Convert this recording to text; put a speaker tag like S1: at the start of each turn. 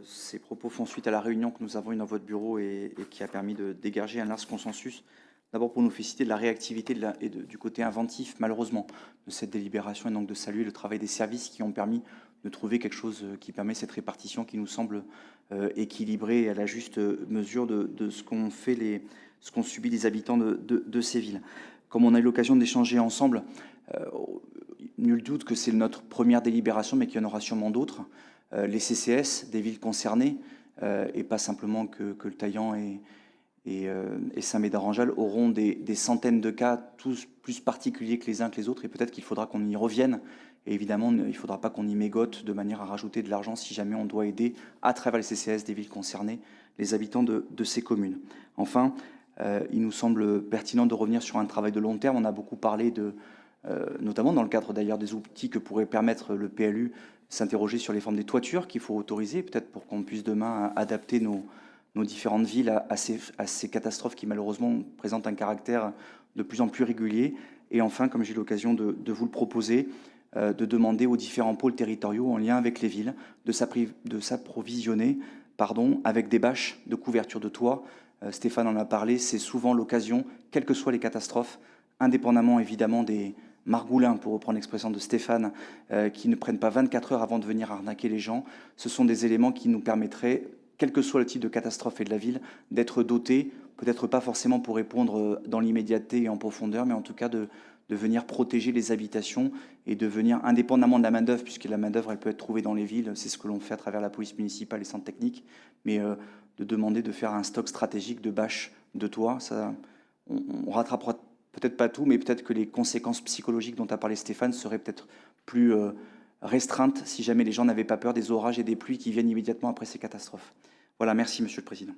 S1: Ces propos font suite à la réunion que nous avons eue dans votre bureau et qui a permis de dégager un large consensus. D'abord pour nous féliciter de la réactivité du côté inventif, malheureusement, de cette délibération et donc de saluer le travail des services qui ont permis de trouver quelque chose qui permet cette répartition qui nous semble équilibrée et à la juste mesure de ce ce qu'ont subi les habitants de ces villes. Comme on a eu l'occasion d'échanger ensemble, nul doute que c'est notre première délibération, mais qu'il y en aura sûrement d'autres. Les CCS des villes concernées, et pas simplement que le Taillan et Saint-Médard-en-Jalles, auront des centaines de cas, tous plus particuliers que les uns que les autres, et peut-être qu'il faudra qu'on y revienne. Et évidemment, il ne faudra pas qu'on y mégote de manière à rajouter de l'argent si jamais on doit aider, à travers les CCS des villes concernées, les habitants de ces communes. Enfin, il nous semble pertinent de revenir sur un travail de long terme. On a beaucoup parlé notamment dans le cadre d'ailleurs des outils que pourrait permettre le PLU, s'interroger sur les formes des toitures qu'il faut autoriser, peut-être pour qu'on puisse demain adapter nos différentes villes à ces catastrophes qui malheureusement présentent un caractère de plus en plus régulier. Et enfin, comme j'ai eu l'occasion de vous le proposer, de demander aux différents pôles territoriaux en lien avec les villes de s'approvisionner avec des bâches de couverture de toit. Stéphane en a parlé, c'est souvent l'occasion, quelles que soient les catastrophes, indépendamment évidemment des margoulins, pour reprendre l'expression de Stéphane, qui ne prennent pas 24 heures avant de venir arnaquer les gens. Ce sont des éléments qui nous permettraient, quel que soit le type de catastrophe et de la ville, d'être dotés, peut-être pas forcément pour répondre dans l'immédiateté et en profondeur, mais en tout cas de venir protéger les habitations et de venir, indépendamment de la main-d'œuvre, puisque la main-d'œuvre elle peut être trouvée dans les villes, c'est ce que l'on fait à travers la police municipale et les centres techniques, mais de demander de faire un stock stratégique de bâches de toit. Ça, on rattrapera peut-être pas tout, mais peut-être que les conséquences psychologiques dont a parlé Stéphane seraient peut-être plus restreintes si jamais les gens n'avaient pas peur des orages et des pluies qui viennent immédiatement après ces catastrophes. Voilà, merci Monsieur le Président.